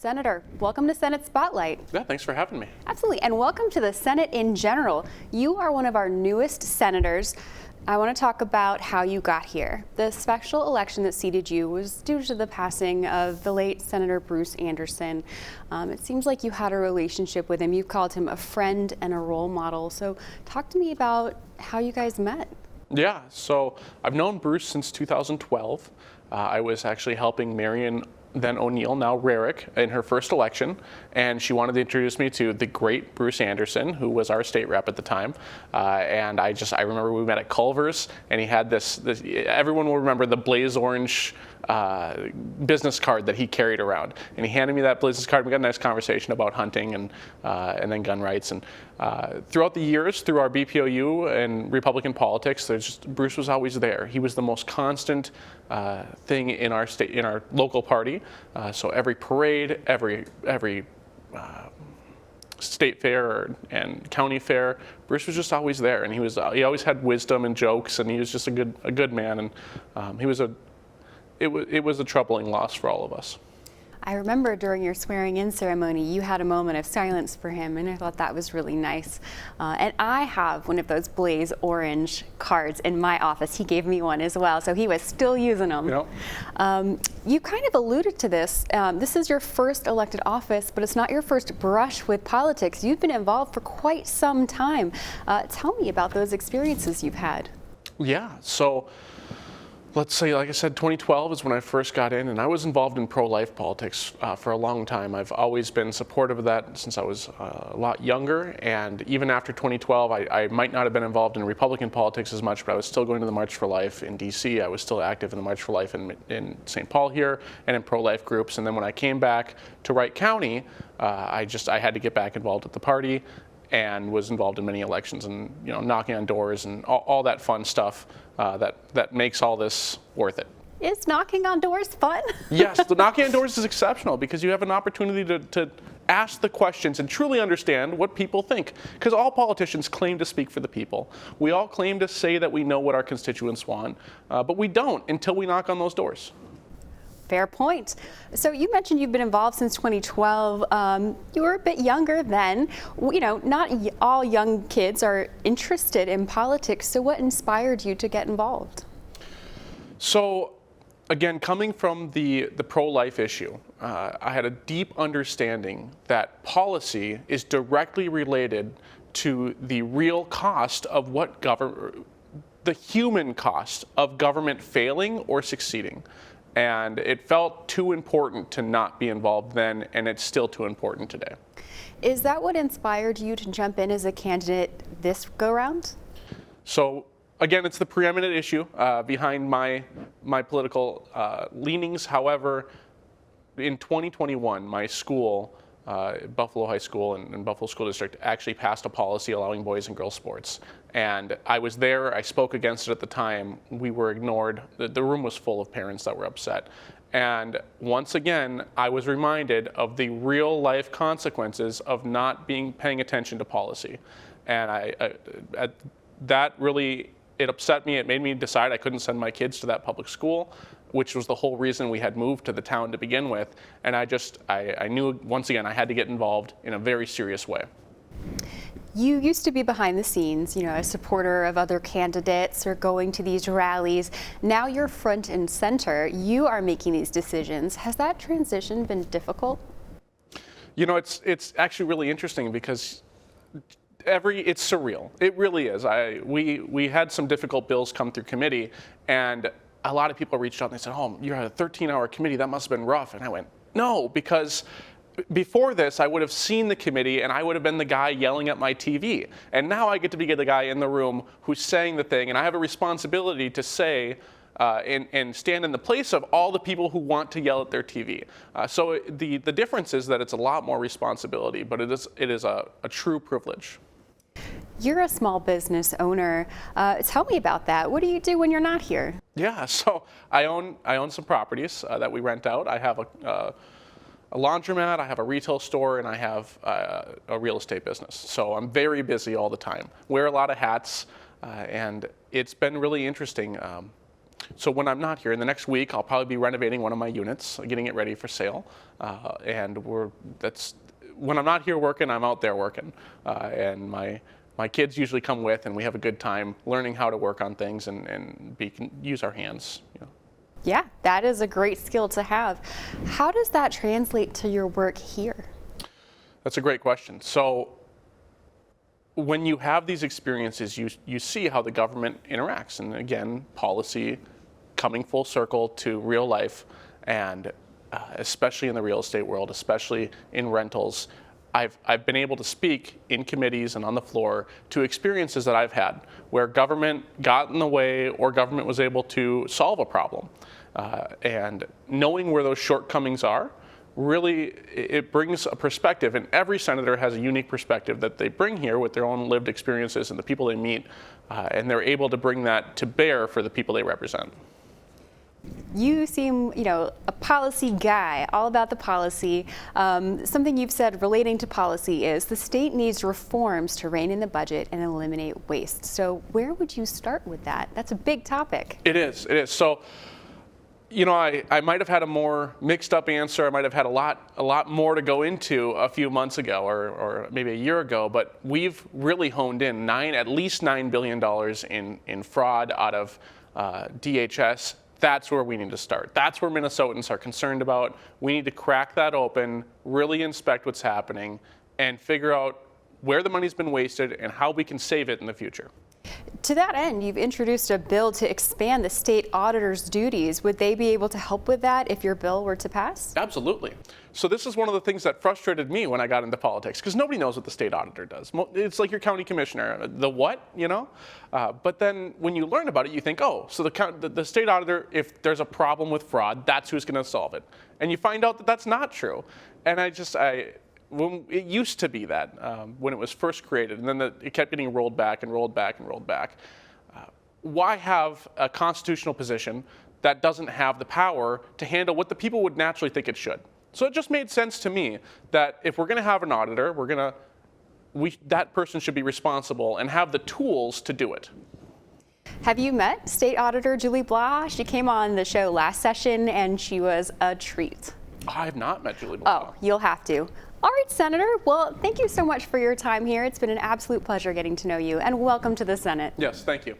Senator, welcome to Senate Spotlight. Yeah, thanks for having me. Absolutely, and welcome to the Senate in general. You are one of our newest senators. I want to talk about how you got here. The special election that seated you was due to the passing of the late Senator Bruce Anderson. It seems like you had a relationship with him. You called him a friend and a role model. So talk to me about how you guys met. Yeah, so I've known Bruce since 2012. I was actually helping Marion then O'Neill, now Rarick, in her first election, and she wanted to introduce me to the great Bruce Anderson, who was our state rep at the time. And I remember we met at Culver's, and he had this everyone will remember the blaze orange business card that he carried around, and he handed me that business card. We got a nice conversation about hunting and then gun rights. And throughout the years, through our BPOU and Republican politics, Bruce was always there. He was the most constant thing in our state, in our local party. So every parade, every state fair and county fair, Bruce was just always there, and he always had wisdom and jokes, and he was just a good man, and it was a troubling loss for all of us. I remember during your swearing-in ceremony, you had a moment of silence for him, and I thought that was really nice. And I have one of those blaze orange cards in my office. He gave me one as well, so he was still using them. Yep. You kind of alluded to this. This is your first elected office, but it's not your first brush with politics. You've been involved for quite some time. Tell me about those experiences you've had. Yeah, so let's say, like I said, 2012 is when I first got in, and I was involved in pro-life politics for a long time. I've always been supportive of that since I was a lot younger, and even after 2012, I might not have been involved in Republican politics as much, but I was still going to the March for Life in DC. I was still active in the March for Life in St. Paul here, and in pro-life groups. And then when I came back to Wright County, I had to get back involved with the party, and was involved in many elections and knocking on doors and all that fun stuff that makes all this worth it. Is knocking on doors fun? Yes, the knocking on doors is exceptional because you have an opportunity to ask the questions and truly understand what people think. Because all politicians claim to speak for the people. We all claim to say that we know what our constituents want, but we don't until we knock on those doors. Fair point. So you mentioned you've been involved since 2012. You were a bit younger then. Not all young kids are interested in politics. So what inspired you to get involved? So again, coming from the pro-life issue, I had a deep understanding that policy is directly related to the real cost of the human cost of government failing or succeeding. And it felt too important to not be involved then, and it's still too important today. Is that what inspired you to jump in as a candidate this go-round? So again, it's the preeminent issue behind my political leanings. However, in 2021, my school, Buffalo High School and Buffalo School District, actually passed a policy allowing boys and girls sports. And I was there, I spoke against it at the time. We were ignored. The room was full of parents that were upset. And once again, I was reminded of the real life consequences of not paying attention to policy. And that really, it upset me. It made me decide I couldn't send my kids to that public school, which was the whole reason we had moved to the town to begin with. And I knew, once again, I had to get involved in a very serious way. You used to be behind the scenes, a supporter of other candidates or going to these rallies. Now you're front and center. You are making these decisions. Has that transition been difficult? It's actually really interesting because it's surreal. It really is. We had some difficult bills come through committee, and a lot of people reached out and they said, "Oh, you had a 13-hour committee. That must have been rough." And I went, "No, because before this, I would have seen the committee and I would have been the guy yelling at my TV. And now I get to be the guy in the room who's saying the thing, and I have a responsibility to say and stand in the place of all the people who want to yell at their TV. So the difference is that it's a lot more responsibility, but it is a true privilege. You're a small business owner. Tell me about that. What do you do when you're not here? Yeah, so I own some properties that we rent out. I have a laundromat, I have a retail store, and I have a real estate business. So I'm very busy all the time. Wear a lot of hats, and it's been really interesting. So when I'm not here, in the next week, I'll probably be renovating one of my units, getting it ready for sale. And when I'm not here working, I'm out there working. And my kids usually come with, and we have a good time learning how to work on things and use our hands. Yeah, that is a great skill to have. How does that translate to your work here? That's a great question. So when you have these experiences, you see how the government interacts. And again, policy coming full circle to real life, and especially in the real estate world, especially in rentals. I've been able to speak in committees and on the floor to experiences that I've had where government got in the way or government was able to solve a problem. And knowing where those shortcomings are, really, it brings a perspective, and every senator has a unique perspective that they bring here with their own lived experiences and the people they meet, and they're able to bring that to bear for the people they represent. You seem, a policy guy, all about the policy. Something you've said relating to policy is the state needs reforms to rein in the budget and eliminate waste. So where would you start with that? That's a big topic. It is. So, I might have had a more mixed up answer. I might have had a lot more to go into a few months ago or maybe a year ago, but we've really honed in at least $9 billion in fraud out of DHS. That's where we need to start. That's where Minnesotans are concerned about. We need to crack that open, really inspect what's happening, and figure out where the money's been wasted and how we can save it in the future. To that end, you've introduced a bill to expand the state auditor's duties. Would they be able to help with that if your bill were to pass? Absolutely. So this is one of the things that frustrated me when I got into politics, because nobody knows what the state auditor does. It's like your county commissioner. The what, But then when you learn about it, you think, oh, so the state auditor, if there's a problem with fraud, that's who's going to solve it. And you find out that that's not true. And it used to be that when it was first created, and then it kept getting rolled back and rolled back and rolled back. Why have a constitutional position that doesn't have the power to handle what the people would naturally think it should? So it just made sense to me that if we're going to have an auditor, that person should be responsible and have the tools to do it. Have you met State Auditor Julie Blah? She came on the show last session, and she was a treat. I have not met Julie Blah. Oh, you'll have to. All right, Senator. Well, thank you so much for your time here. It's been an absolute pleasure getting to know you, and welcome to the Senate. Yes, thank you.